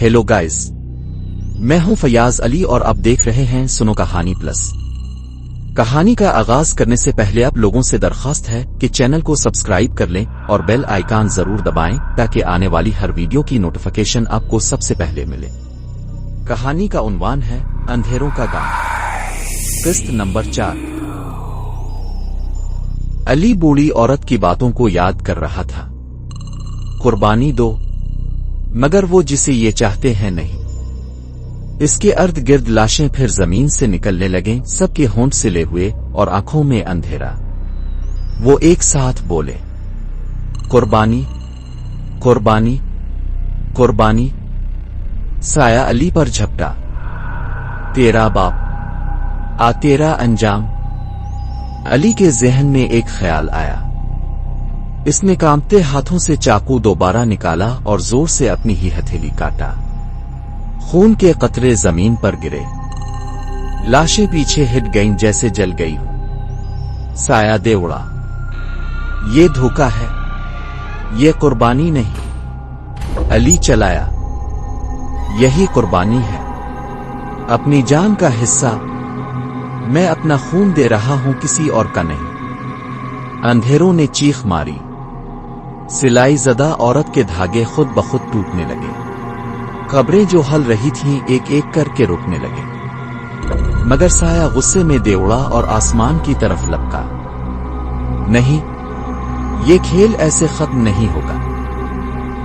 Hello guys, मैं हूं फयाज अली और आप देख रहे हैं सुनो कहानी प्लस। कहानी का आगाज करने से पहले आप लोगों से दरखास्त है कि चैनल को सब्सक्राइब कर लें और बेल आइकन जरूर दबाएं ताकि आने वाली हर वीडियो की नोटिफिकेशन आपको सबसे पहले मिले। कहानी का उन्वान है अंधेरों का गांव, किस्त नंबर 4। अली बूढ़ी औरत की बातों को याद कर रहा था। कुर्बानी दो, मगर वो जिसे ये चाहते हैं नहीं। इसके अर्द गिर्द लाशें फिर जमीन से निकलने लगे, सबके होंठ सिले हुए और आंखों में अंधेरा। वो एक साथ बोले, कुर्बानी कुर्बानी कुर्बानी। साया अली पर झपटा, तेरा बाप आ तेरा अंजाम। अली के जहन में एक ख्याल आया। इसने कांपते हाथों से चाकू दोबारा निकाला और जोर से अपनी ही हथेली काटा। खून के कतरे जमीन पर गिरे, लाशें पीछे हिट गईं जैसे जल गई हो। साया दे उड़ा, ये धोखा है, ये कुर्बानी नहीं। अली चलाया, यही कुर्बानी है, अपनी जान का हिस्सा। मैं अपना खून दे रहा हूं, किसी और का नहीं। अंधेरों ने चीख मारी। सिलाई ज़दा औरत के धागे खुद ब खुद टूटने लगे। खबरें जो हल रही थीं एक एक करके रुकने लगे। मगर साया गुस्से में दे उड़ा और आसमान की तरफ लपका। नहीं, ये खेल ऐसे खत्म नहीं होगा।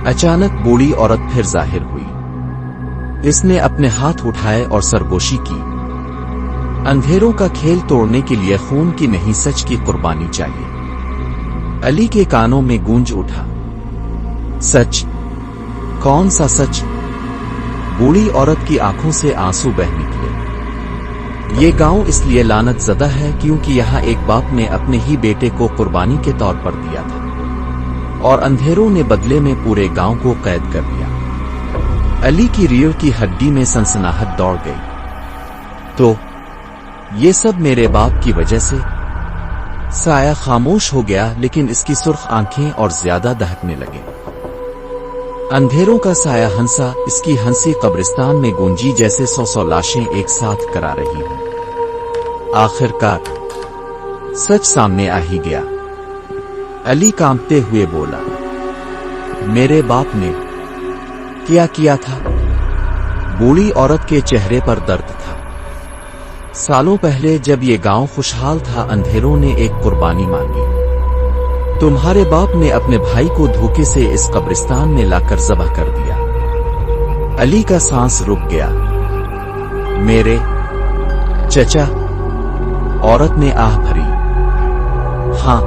अचानक बूढ़ी औरत फिर जाहिर हुई। इसने अपने हाथ उठाए और सरगोशी की। अंधेरों का खेल तोड़ने के लिए खून की नहीं, सच की कुर्बानी चाहिए। अली के कानों में गूंज उठा, सच? कौन सा सच? बूढ़ी औरत की आंखों से आंसू बह निकले। ये गांव इसलिए लानत ज़दा है क्योंकि यहां एक बाप ने अपने ही बेटे को कुर्बानी के तौर पर दिया था और अंधेरों ने बदले में पूरे गांव को कैद कर लिया। अली की रीढ़ की हड्डी में सनसनाहट दौड़ गई। तो ये सब मेरे बाप की वजह से? साया खामोश हो गया, लेकिन इसकी सुर्ख आंखें और ज्यादा दहकने लगे। अंधेरों का साया हंसा, इसकी हंसी कब्रिस्तान में गूंजी जैसे 100 लाशें एक साथ करा रही हों। आखिरकार सच सामने आ ही गया। अली कांपते हुए बोला, मेरे बाप ने क्या किया था? बूढ़ी औरत के चेहरे पर दर्द था। सालों पहले जब ये गांव खुशहाल था, अंधेरों ने एक कुर्बानी मांगी। तुम्हारे बाप ने अपने भाई को धोखे से इस कब्रिस्तान में लाकर ज़ब्ह कर दिया। अली का सांस रुक गया। मेरे चचा? औरत ने आह भरी। हां,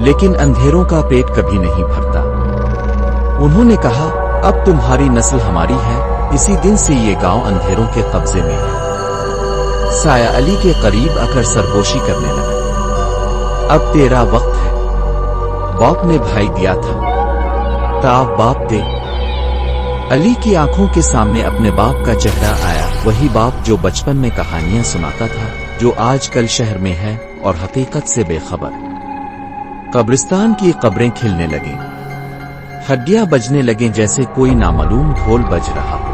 लेकिन अंधेरों का पेट कभी नहीं भरता। उन्होंने कहा, अब तुम्हारी नस्ल हमारी है। इसी दिन से ये गांव अंधेरों के कब्जे में है। साया अली के करीब आकर सरगोशी करने लगा। अब तेरा वक्त है। बाप ने भाई दिया था, ताब बाप दे। अली की आंखों के सामने अपने बाप का चेहरा आया, वही बाप जो बचपन में कहानियां सुनाता था, जो आजकल शहर में है और हकीकत से बेखबर। कब्रिस्तान की कब्रें खिलने लगीं, हड्डियां बजने लगें जैसे कोई नामालूम ढोल बज रहा हो।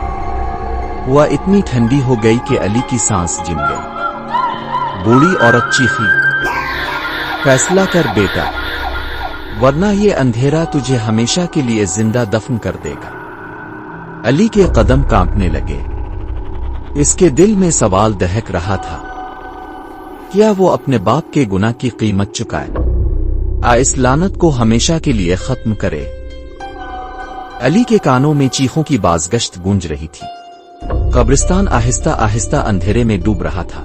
हुआ इतनी ठंडी हो गई कि अली की सांस जिम गई। बूढ़ी औरत चीखी, फैसला कर बेटा, वरना ये अंधेरा तुझे हमेशा के लिए जिंदा दफन कर देगा। अली के कदम कांपने लगे। इसके दिल में सवाल दहक रहा था, क्या वो अपने बाप के गुनाह की कीमत चुकाए? इस लानत को हमेशा के लिए खत्म करे। अली के कानों में चीखों की बाज़गश्त गूंज रही थी। कब्रिस्तान आहिस्ता आहिस्ता अंधेरे में डूब रहा था,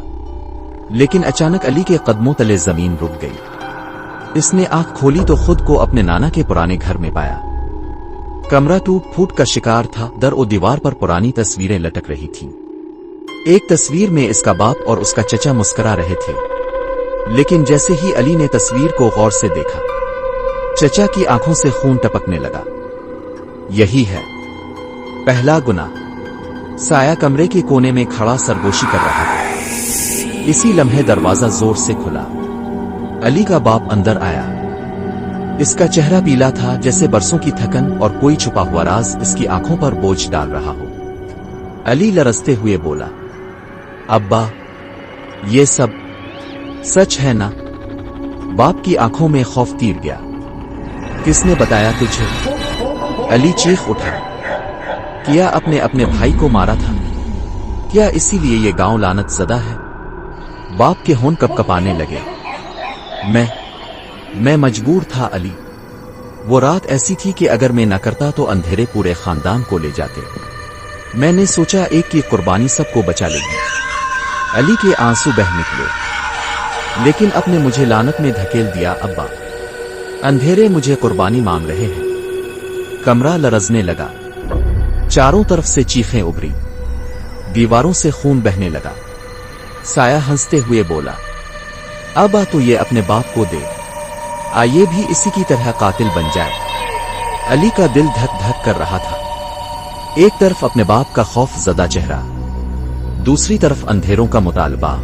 लेकिन अचानक अली के कदमों तले जमीन रुक गई। इसने आंख खोली तो खुद को अपने नाना के पुराने घर में पाया। कमरा टूट फूट का शिकार था। दर और दीवार पर पुरानी तस्वीरें लटक रही थीं। एक तस्वीर में इसका बाप और उसका चचा मुस्कुरा रहे थे, लेकिन जैसे ही अली ने तस्वीर को गौर से देखा, चचा की आंखों से खून टपकने लगा। यही है पहला गुनाह। साया कमरे के कोने में खड़ा सरगोशी कर रहा था। इसी लम्हे दरवाजा जोर से खुला। अली का बाप अंदर आया। اس کا چہرہ پیلا تھا جیسے برسوں کی تھکن اور کوئی چھپا ہوا راز اس کی آنکھوں پر بوجھ ڈال رہا ہو۔ علی لرزتے ہوئے بولا، ابا، یہ سب سچ ہے نا؟ باپ کی آنکھوں میں خوف تیر گیا۔ کس نے بتایا تجھے؟ علی چیخ اٹھا، کیا اپنے بھائی کو مارا تھا؟ کیا اسی لیے یہ گاؤں لعنت زدہ ہے؟ باپ کے ہونٹ کپ کپانے لگے۔ میں مجبور تھا علی۔ وہ رات ایسی تھی کہ اگر میں نہ کرتا تو اندھیرے پورے خاندان کو لے جاتے۔ میں نے سوچا ایک کی قربانی سب کو بچا لے گی۔ علی کے آنسو بہہ نکلے۔ لیکن اب نے مجھے لعنت میں دھکیل دیا ابا۔ اندھیرے مجھے قربانی مانگ رہے ہیں۔ کمرہ لرزنے لگا۔ چاروں طرف سے چیخیں ابھری۔ دیواروں سے خون بہنے لگا۔ سایہ ہنستے ہوئے بولا، ابا تو یہ اپنے باپ کو دے، آئیے بھی اسی کی طرح قاتل بن جائے۔ علی کا دل دھک دھک کر رہا تھا۔ ایک طرف اپنے باپ کا خوف زدہ چہرہ، دوسری طرف اندھیروں کا مطالبہ۔